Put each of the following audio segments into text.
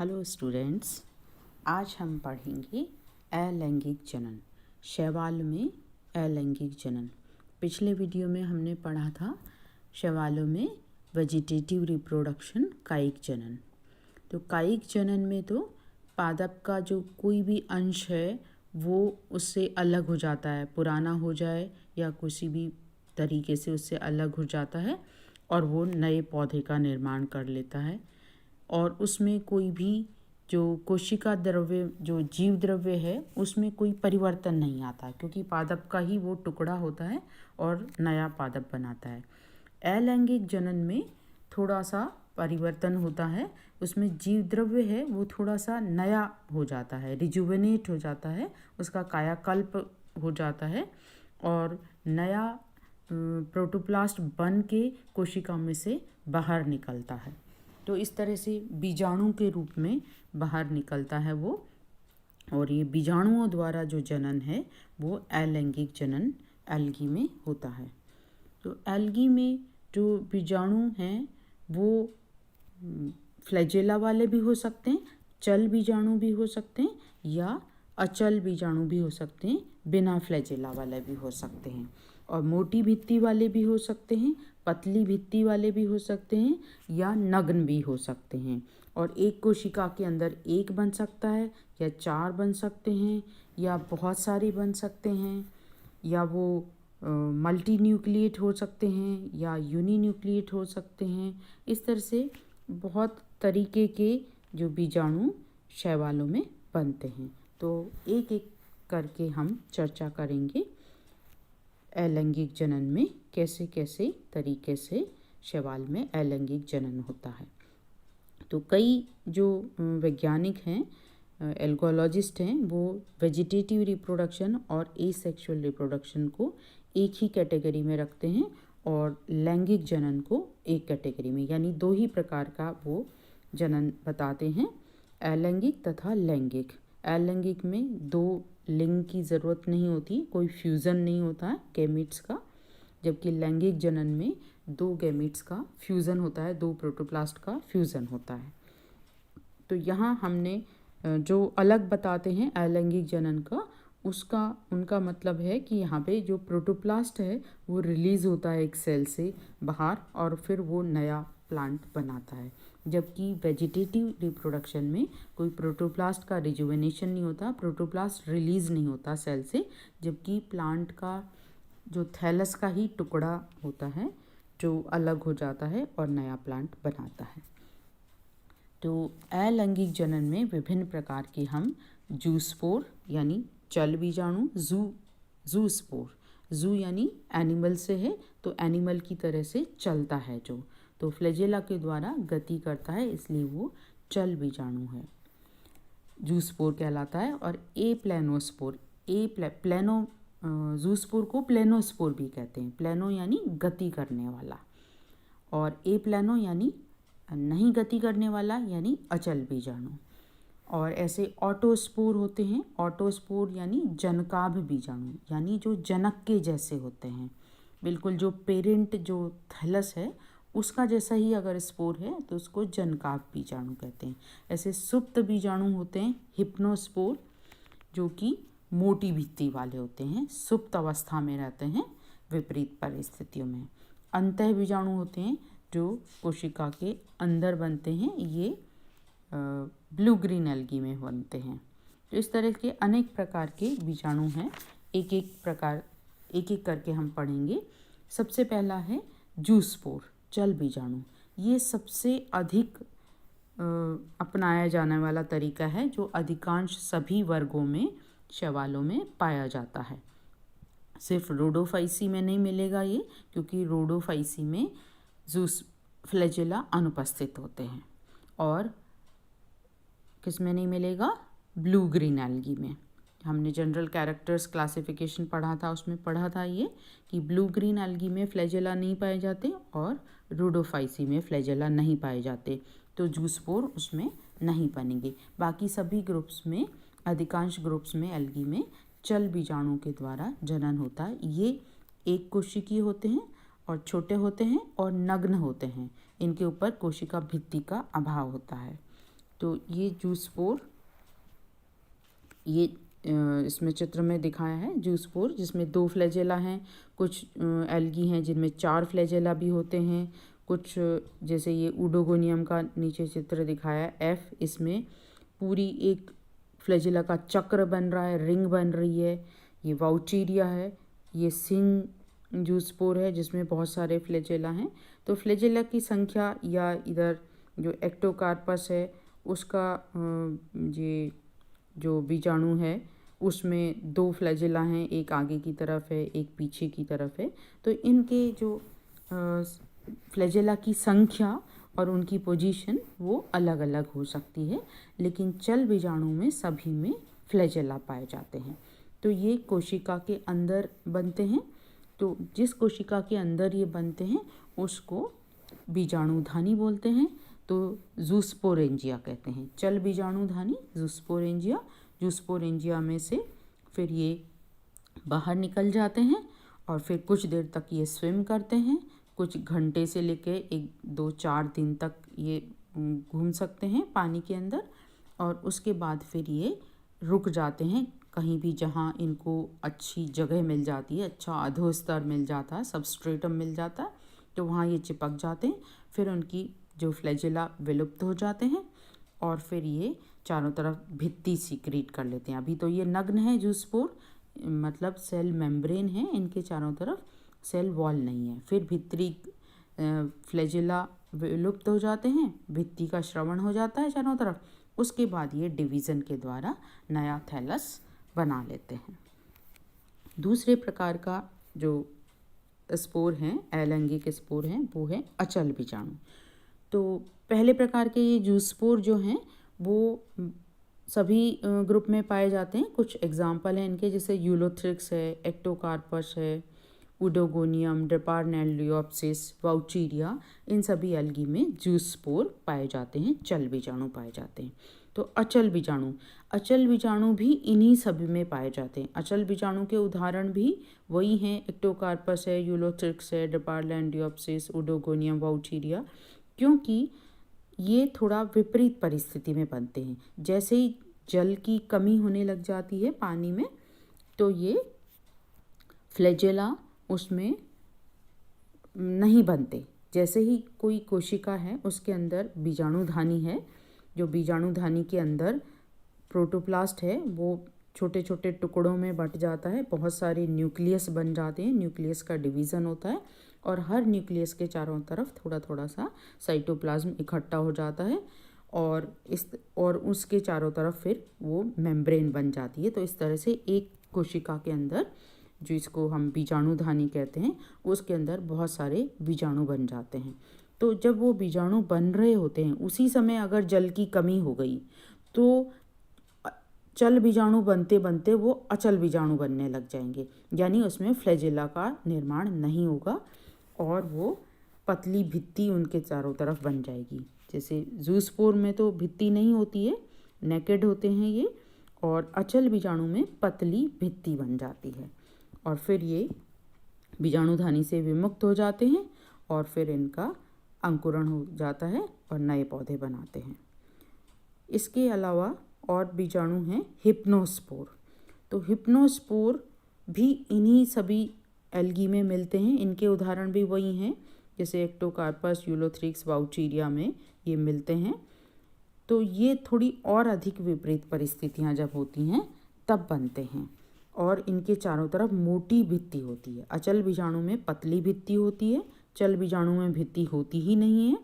Hello students, आज हम पढ़ेंगे अलैंगिक जनन। शैवाल में अलैंगिक जनन। पिछले वीडियो में हमने पढ़ा था शैवालों में वेजिटेटिव रिप्रोडक्शन, कायिक जनन। तो कायिक जनन में तो पादप का जो कोई भी अंश है वो उससे अलग हो जाता है, पुराना हो जाए या किसी भी तरीके से उससे अलग हो जाता है और वो नए पौधे का निर्माण कर लेता है। और उसमें कोई भी जो कोशिका द्रव्य, जो जीव द्रव्य है, उसमें कोई परिवर्तन नहीं आता क्योंकि पादप का ही वो टुकड़ा होता है और नया पादप बनाता है। अलैंगिक जनन में थोड़ा सा परिवर्तन होता है, उसमें जीव द्रव्य है वो थोड़ा सा नया हो जाता है, रिजुवेनेट हो जाता है, उसका कायाकल्प हो जाता है और नया प्रोटोप्लास्ट बन के कोशिका में से बाहर निकलता है। तो इस तरह से बीजाणु के रूप में बाहर निकलता है वो, और ये बीजाणुओं द्वारा जो जनन है वो अलैंगिक जनन एल्गी में होता है। तो एल्गी में जो बीजाणु हैं वो फ्लैजेला वाले भी हो सकते हैं, चल बीजाणु भी हो सकते हैं या अचल बीजाणु भी हो सकते हैं, बिना फ्लैजेला वाले भी हो सकते हैं, और मोटी भित्ति वाले भी हो सकते हैं, पतली भित्ति वाले भी हो सकते हैं या नग्न भी हो सकते हैं। और एक कोशिका के अंदर एक बन सकता है या चार बन सकते हैं या बहुत सारे बन सकते हैं, या वो मल्टी न्यूक्लिएट हो सकते हैं या यूनी न्यूक्लिएट हो सकते हैं। इस तरह से बहुत तरीके के जो बीजाणु शैवालों में बनते हैं। तो एक एक करके हम चर्चा करेंगे अलैंगिक जनन में कैसे कैसे तरीके से शैवाल में अलैंगिक जनन होता है। तो कई जो वैज्ञानिक हैं, एल्गोलॉजिस्ट हैं, वो वेजिटेटिव रिप्रोडक्शन और एसेक्सुअल रिप्रोडक्शन को एक ही कैटेगरी में रखते हैं और लैंगिक जनन को एक कैटेगरी में, यानी दो ही प्रकार का वो जनन बताते हैं, अलैंगिक तथा लैंगिक। अलैंगिक में दो लिंग की ज़रूरत नहीं होती, कोई फ्यूज़न नहीं होता है गैमीट्स का, जबकि लैंगिक जनन में दो गैमीट्स का फ्यूज़न होता है, दो प्रोटोप्लास्ट का फ्यूज़न होता है। तो यहाँ हमने जो अलग बताते हैं अलैंगिक जनन का, उसका उनका मतलब है कि यहाँ पे जो प्रोटोप्लास्ट है वो रिलीज़ होता है एक सेल से बाहर और फिर वो नया प्लांट बनाता है, जबकि वेजिटेटिव रिप्रोडक्शन में कोई प्रोटोप्लास्ट का रिजुवेनेशन नहीं होता, प्रोटोप्लास्ट रिलीज़ नहीं होता सेल से, जबकि प्लांट का जो थैलस का ही टुकड़ा होता है जो अलग हो जाता है और नया प्लांट बनाता है। तो अलैंगिक जनन में विभिन्न प्रकार के हम जूस्पोर यानी चल बीजाणु, जू स्पोर, जू यानी एनिमल से है तो एनिमल की तरह से चलता है जो, तो फ्लैजेला के द्वारा गति करता है इसलिए वो चल बीजाणु है, जूस्पोर कहलाता है। और ए प्लेनोस्पोर, प्लेनो जूस्पोर को प्लेनोस्पोर भी कहते हैं, प्लेनो यानी गति करने वाला, और ए प्लेनो यानी नहीं गति करने वाला यानी अचल बीजाणु। और ऐसे ऑटोस्पोर होते हैं, ऑटोस्पोर यानी जनकाभ बीजाणु, यानी जो जनक के जैसे होते हैं, बिल्कुल जो पेरेंट जो थैलस है उसका जैसा ही अगर स्पोर है तो उसको जनकाभ बीजाणु कहते हैं। ऐसे सुप्त बीजाणु होते हैं हिप्नोस्पोर, जो कि मोटी भित्ति वाले होते हैं, सुप्त अवस्था में रहते हैं विपरीत परिस्थितियों में। अंतः बीजाणु होते हैं जो कोशिका के अंदर बनते हैं, ये ब्लू ग्रीन एल्गी में बनते हैं। तो इस तरह के अनेक प्रकार के बीजाणु हैं, एक एक करके हम पढ़ेंगे। सबसे पहला है जूस्पोर, चल बीजाणु। ये सबसे अधिक अपनाया जाने वाला तरीका है जो अधिकांश सभी वर्गों में शैवालों में पाया जाता है। सिर्फ रोडोफाइसी में नहीं मिलेगा ये, क्योंकि रोडोफाइसी में जूस फ्लैजेला अनुपस्थित होते हैं, और किस में नहीं मिलेगा, ब्लू ग्रीन एल्गी में। हमने जनरल कैरेक्टर्स क्लासिफिकेशन पढ़ा था, उसमें पढ़ा था ये कि ब्लू ग्रीन एल्गी में फ्लैजेला नहीं पाए जाते और रोडोफाइसी में फ्लैजेला नहीं पाए जाते, तो जूस्पोर उसमें नहीं बनेंगे। बाकी सभी ग्रुप्स में, अधिकांश ग्रुप्स में एल्गी में चल बीजाणु के द्वारा जनन होता है। ये एक कोशिकीय होते हैं और छोटे होते हैं और नग्न होते हैं, इनके ऊपर कोशिका भित्ति का अभाव होता है। तो ये जूस्पोर, ये इसमें चित्र में दिखाया है जूस्पोर, जिसमें 2 फ्लैजेला हैं। कुछ एल्गी हैं जिनमें 4 फ्लैजेला भी होते हैं। कुछ जैसे ये उडोगोनियम का नीचे चित्र दिखाया है एफ, इसमें पूरी एक फ्लैजेला का चक्र बन रहा है, रिंग बन रही है। ये वाउचीरिया है, ये सिंग जूस्पोर है जिसमें बहुत सारे फ्लैजेला हैं। तो फ्लैजेला की संख्या या इधर जो एक्टोकार्पस है उसका ये जो बीजाणु है उसमें 2 फ्लैजेला हैं, एक आगे की तरफ है, एक पीछे की तरफ है। तो इनके जो फ्लैजेला की संख्या और उनकी पोजीशन वो अलग अलग हो सकती है, लेकिन चल बीजाणु में सभी में फ्लैजेला पाए जाते हैं। तो ये कोशिका के अंदर बनते हैं। तो जिस कोशिका के अंदर ये बनते हैं उसको बीजाणुधानी बोलते हैं। तो जूस्पोरेंजिया कहते हैं, चल बीजाणुधानी जूस्पोरेंजिया। जूस्पोरेंजिया में से फिर ये बाहर निकल जाते हैं और फिर कुछ देर तक ये स्विम करते हैं। कुछ घंटे से लेके 1-2-4 दिन तक ये घूम सकते हैं पानी के अंदर, और उसके बाद फिर ये रुक जाते हैं कहीं भी जहाँ इनको अच्छी जगह मिल जाती है, अच्छा अधोस्तर मिल जाता है, सबस्ट्रेटम मिल जाता है, तो वहाँ ये चिपक जाते हैं। फिर उनकी जो फ्लैजेला विलुप्त हो जाते हैं और फिर ये चारों तरफ भित्ति सीक्रेट कर लेते हैं। अभी तो ये नग्न है जूस्पोर, मतलब सेल मेम्ब्रेन है इनके चारों तरफ, सेल वॉल नहीं है। फिर भित्री फ्लैजेला विलुप्त हो जाते हैं, भित्ति का श्रवण हो जाता है चारों तरफ, उसके बाद ये डिवीज़न के द्वारा नया थैलस बना लेते हैं। दूसरे प्रकार का जो स्पोर हैं, अलैंगिक स्पोर हैं, वो है अचल बीजाणु। तो पहले प्रकार के ये जूस्पोर जो हैं वो सभी ग्रुप में पाए जाते हैं। कुछ एग्जाम्पल हैं इनके, जैसे यूलोथ्रिक्स है, एक्टोकार्पस है, उडोगोनियम, ड्रेपार्नेलियोप्सिस, वाउचीरिया, इन सभी एल्गी में जूस्पोर पाए जाते हैं, चल बीजाणु पाए जाते हैं। तो अचल बीजाणु भी इन्हीं सभी में पाए जाते हैं। अचल बीजाणु के उदाहरण भी वही हैं, एक्टोकार्पस है, यूलोथ्रिक्स है, ड्रेपार्नेलियोप्सिस, उडोगोनियम, वाउचीरिया, क्योंकि ये थोड़ा विपरीत परिस्थिति में बनते हैं। जैसे ही जल की कमी होने लग जाती है पानी में, तो ये फ्लैजेला उसमें नहीं बनते। जैसे ही कोई कोशिका है उसके अंदर बीजाणुधानी है, जो बीजाणुधानी के अंदर प्रोटोप्लास्ट है वो छोटे छोटे टुकड़ों में बंट जाता है, बहुत सारे न्यूक्लियस बन जाते हैं, न्यूक्लियस का डिवीज़न होता है और हर न्यूक्लियस के चारों तरफ थोड़ा थोड़ा सा साइटोप्लाज्म इकट्ठा हो जाता है और उसके चारों तरफ फिर वो मेम्ब्रेन बन जाती है। तो इस तरह से एक कोशिका के अंदर, जो इसको हम बीजाणुधानी कहते हैं, उसके अंदर बहुत सारे बीजाणु बन जाते हैं। तो जब वो बीजाणु बन रहे होते हैं उसी समय अगर जल की कमी हो गई तो चल बीजाणु बनते बनते वो अचल बीजाणु बनने लग जाएंगे, यानी उसमें फ्लैजेला का निर्माण नहीं होगा और वो पतली भित्ति उनके चारों तरफ बन जाएगी। जैसे जूस्पोर में तो भित्ति नहीं होती है, नेकेड होते हैं ये, और अचल बीजाणु में पतली भित्ति बन जाती है और फिर ये बीजाणुधानी से विमुक्त हो जाते हैं और फिर इनका अंकुरण हो जाता है और नए पौधे बनाते हैं। इसके अलावा और बीजाणु हैं हिप्नोस्पोर। तो हिप्नोस्पोर भी इन्हीं सभी एल्गी में मिलते हैं, इनके उदाहरण भी वही हैं, जैसे एक्टोकार्पस, यूलोथ्रिक्स, वाउचीरिया में ये मिलते हैं। तो ये थोड़ी और अधिक विपरीत परिस्थितियाँ जब होती हैं तब बनते हैं और इनके चारों तरफ मोटी भित्ति होती है। अचल बीजाणु में पतली भित्ति होती है, चल बीजाणु में भित्ति होती ही नहीं है,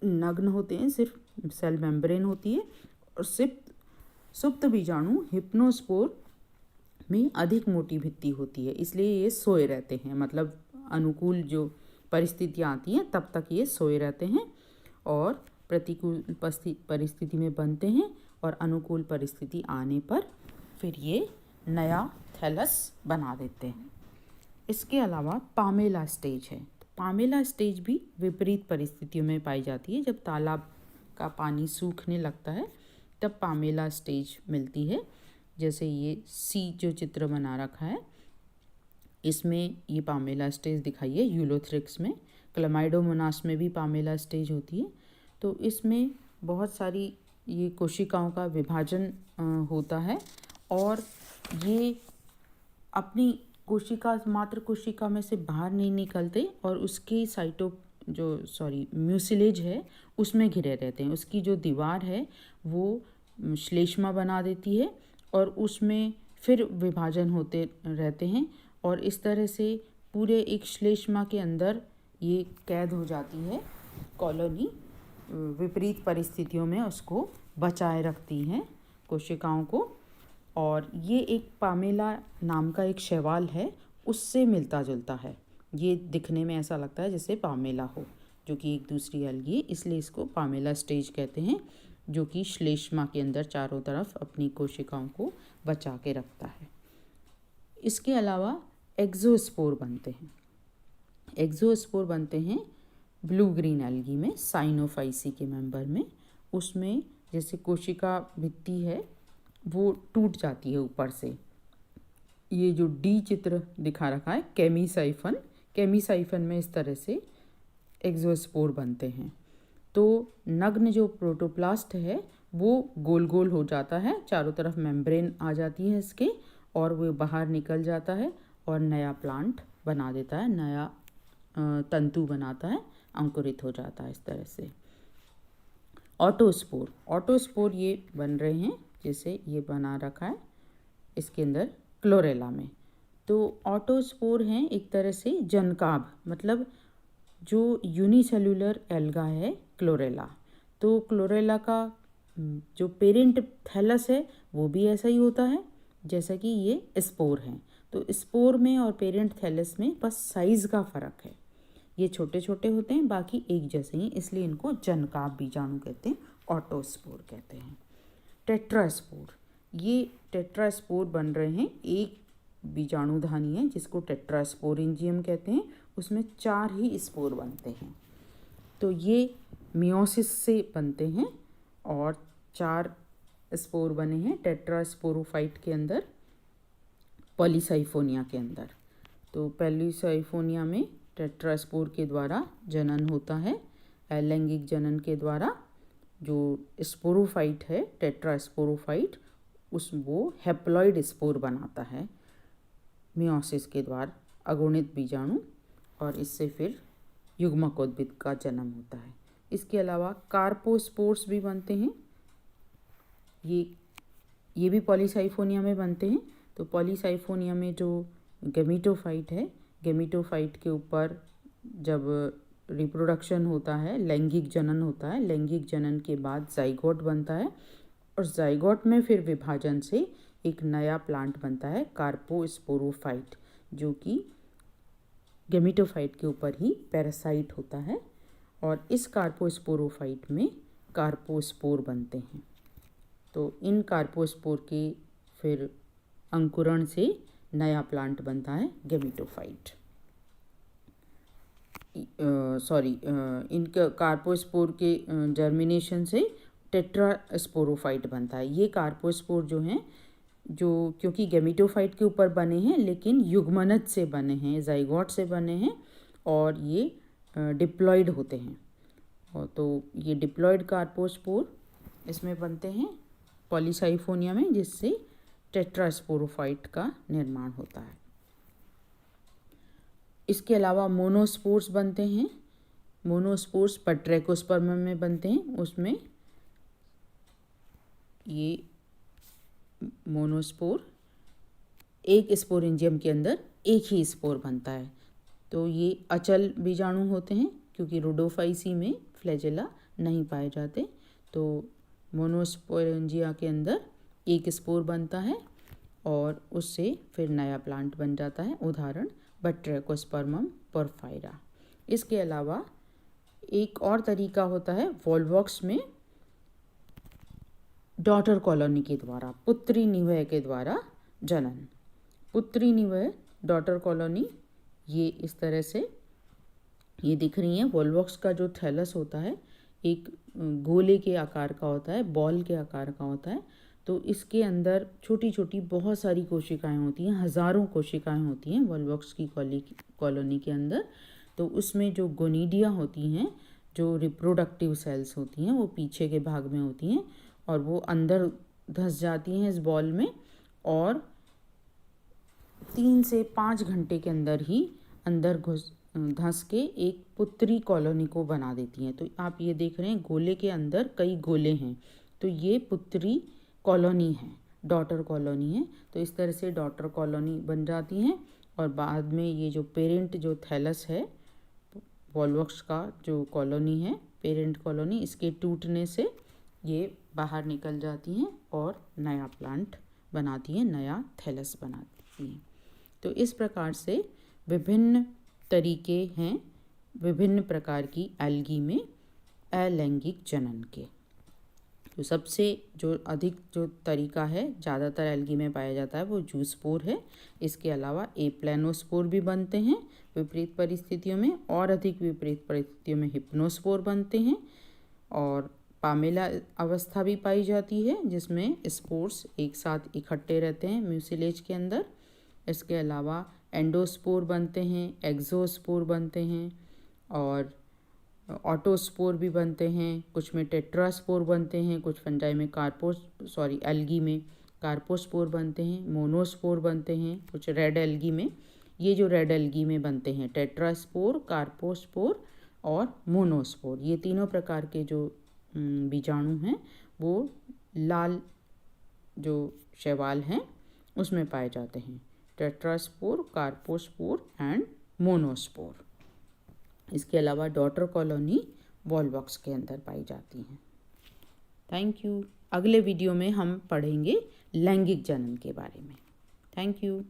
नग्न होते हैं, सिर्फ सेल मेम्ब्रेन होती है। और सुप्त बीजाणु हिप्नोस्पोर में अधिक मोटी भित्ति होती है, इसलिए ये सोए रहते हैं, मतलब अनुकूल जो परिस्थितियाँ आती हैं तब तक ये सोए रहते हैं और प्रतिकूल परिस्थिति में बनते हैं और अनुकूल परिस्थिति आने पर फिर ये नया थैलस बना देते हैं। इसके अलावा पामेला स्टेज है। पामेला स्टेज भी विपरीत परिस्थितियों में पाई जाती है। जब तालाब का पानी सूखने लगता है तब पामेला स्टेज मिलती है। जैसे ये सी जो चित्र बना रखा है, इसमें ये पामेला स्टेज दिखाई है यूलोथ्रिक्स में। क्लमाइडोमोनास में भी पामेला स्टेज होती है। तो इसमें बहुत सारी ये कोशिकाओं का विभाजन होता है और ये अपनी कोशिका मात्र कोशिका में से बाहर नहीं निकलते और उसकी म्यूसिलेज है उसमें घिरे रहते हैं। उसकी जो दीवार है वो श्लेष्मा बना देती है और उसमें फिर विभाजन होते रहते हैं और इस तरह से पूरे एक श्लेष्मा के अंदर ये कैद हो जाती है कॉलोनी। विपरीत परिस्थितियों में उसको बचाए रखती हैं कोशिकाओं को। और ये एक पामेला नाम का एक शैवाल है, उससे मिलता जुलता है। ये दिखने में ऐसा लगता है जैसे पामेला हो, जो कि एक दूसरी एल्गी, इसलिए इसको पामेला स्टेज कहते हैं, जो कि श्लेष्मा के अंदर चारों तरफ अपनी कोशिकाओं को बचा के रखता है। इसके अलावा एक्सोस्पोर बनते हैं। एक्सोस्पोर बनते हैं ब्लू ग्रीन एल्गी में, साइनोफाइसी के मेंबर में। उसमें जैसे कोशिका भित्ति है वो टूट जाती है ऊपर से। ये जो डी चित्र दिखा रखा है केमीसाइफन में इस तरह से एक्सोस्पोर बनते हैं। तो नग्न जो प्रोटोप्लास्ट है वो गोल गोल हो जाता है, चारों तरफ मेम्ब्रेन आ जाती है इसके और वो बाहर निकल जाता है और नया प्लांट बना देता है, नया तंतु बनाता है, अंकुरित हो जाता है इस तरह से। ऑटोस्पोर ये बन रहे हैं, जैसे ये बना रखा है इसके अंदर क्लोरेला में। तो ऑटोस्पोर हैं एक तरह से जनकाभ, मतलब जो यूनिसेलुलर एल्गा है क्लोरेला। तो क्लोरेला का जो पेरेंट थैलस है वो भी ऐसा ही होता है जैसा कि ये स्पोर हैं। तो स्पोर में और पेरेंट थैलस में बस साइज़ का फ़र्क है, ये छोटे छोटे होते हैं, बाकी एक जैसे ही, इसलिए इनको जनकाभ बीजाणु कहते हैं, ऑटोस्पोर कहते हैं। टेट्रास्पोर, ये टेट्रास्पोर बन रहे हैं, एक बीजाणुधानी है जिसको टेट्रास्पोरेंजियम कहते हैं, उसमें 4 ही स्पोर बनते हैं। तो ये मियोसिस से बनते हैं और 4 स्पोर बने हैं टेट्रास्पोरोफाइट के अंदर, पॉलीसाइफोनिया के अंदर। तो पॉलीसाइफोनिया में टेट्रास्पोर के द्वारा जनन होता है, लैंगिक जनन के द्वारा। जो स्पोरोफाइट है टेट्रास्पोरोफाइट, वो हैप्लॉइड स्पोर बनाता है मियोसिस के द्वारा, अगुणित बीजाणु, और इससे फिर युग्मकोद्भिद का जन्म होता है। इसके अलावा कार्पोस्पोर्स भी बनते हैं, ये भी पॉलीसाइफोनिया में बनते हैं। तो पॉलीसाइफोनिया में जो गेमिटोफाइट है, गेमिटोफाइट के ऊपर जब रिप्रोडक्शन होता है, लैंगिक जनन होता है, लैंगिक जनन के बाद जाइगोट बनता है और जाइगोट में फिर विभाजन से एक नया प्लांट बनता है कार्पोस्पोरोफाइट, जो कि गेमिटोफाइट के ऊपर ही पैरासाइट होता है। और इस कार्पोस्पोरोफाइट में कार्पोस्पोर बनते हैं। तो इन कार्पोस्पोर के फिर अंकुरण से नया प्लांट बनता है गेमिटोफाइट। इनका कार्पोस्पोर के जर्मिनेशन से टेट्रास्पोरोफाइट बनता है। ये कार्पोस्पोर जो हैं, जो क्योंकि गेमिटोफाइट के ऊपर बने हैं लेकिन युग्मनज से बने हैं, जाइगोट से बने हैं, और ये डिप्लॉइड होते हैं। और तो ये डिप्लॉइड कार्पोस्पोर इसमें बनते हैं पॉलीसाइफोनिया में, जिससे टेट्रास्पोरोफाइट का निर्माण होता है। इसके अलावा मोनोस्पोर्स बनते हैं। मोनोस्पोर्स पट्रैकोस्पर्म में बनते हैं, उसमें ये मोनोस्पोर एक स्पोरेंजियम के अंदर एक ही स्पोर बनता है। तो ये अचल बीजाणु होते हैं क्योंकि रोडोफाइसी में फ्लैजेला नहीं पाए जाते। तो मोनोस्पोरेंजिया के अंदर एक स्पोर बनता है और उससे फिर नया प्लांट बन जाता है, उदाहरण बट्रैकोस्पर्मम पोरफायरा। इसके अलावा एक और तरीका होता है वॉल्वॉक्स में डॉटर कॉलोनी के द्वारा, पुत्री निवय के द्वारा जनन। पुत्री निवय डॉटर कॉलोनी ये इस तरह से ये दिख रही है। वॉल्वॉक्स का जो थैलस होता है एक गोले के आकार का होता है, बॉल के आकार का होता है। तो इसके अंदर छोटी छोटी बहुत सारी कोशिकाएं होती हैं, हज़ारों कोशिकाएं होती हैं वॉल्वॉक्स की कॉलोनी के अंदर। तो उसमें जो गोनिडिया होती हैं, जो रिप्रोडक्टिव सेल्स होती हैं, वो पीछे के भाग में होती हैं, और वो अंदर धंस जाती हैं इस बॉल में और 3 से 5 घंटे के अंदर ही अंदर धंस के एक पुत्री कॉलोनी को बना देती हैं। तो आप ये देख रहे हैं गोले के अंदर कई गोले हैं, तो ये पुत्री कॉलोनी है, डॉटर कॉलोनी है। तो इस तरह से डॉटर कॉलोनी बन जाती हैं और बाद में ये जो पेरेंट जो थैलस है वॉल्वॉक्स का जो कॉलोनी है, पेरेंट कॉलोनी, इसके टूटने से ये बाहर निकल जाती हैं और नया प्लांट बनाती हैं, नया थैलस बनाती हैं। तो इस प्रकार से विभिन्न तरीके हैं विभिन्न प्रकार की एल्गी में अलैंगिक जनन के। तो सबसे जो अधिक जो तरीका है ज़्यादातर एल्गी में पाया जाता है वो जूस्पोर है। इसके अलावा एप्लेनोस्पोर भी बनते हैं विपरीत परिस्थितियों में, और अधिक विपरीत परिस्थितियों में हिप्नोस्पोर बनते हैं, और पामेला अवस्था भी पाई जाती है जिसमें स्पोर्स एक साथ इकट्ठे रहते हैं म्यूसिलेज के अंदर। इसके अलावा एंडोस्पोर बनते हैं, एक्सोस्पोर बनते हैं और ऑटोस्पोर भी बनते हैं, कुछ में टेट्रास्पोर बनते हैं, कुछ फंजाई में एल्गी में कार्पोस्पोर बनते हैं, मोनोस्पोर बनते हैं, कुछ रेड एल्गी में। ये जो रेड एल्गी में बनते हैं टेट्रास्पोर, कार्पोस्पोर और मोनोस्पोर, ये तीनों प्रकार के जो बीजाणु हैं वो लाल जो शैवाल हैं उसमें पाए जाते हैं, टेट्रास्पोर, कार्पोस्पोर एंड मोनोस्पोर। इसके अलावा डॉटर कॉलोनी वॉल्वॉक्स के अंदर पाई जाती हैं। Thank you. अगले वीडियो में हम पढ़ेंगे लैंगिक जनन के बारे में। Thank you.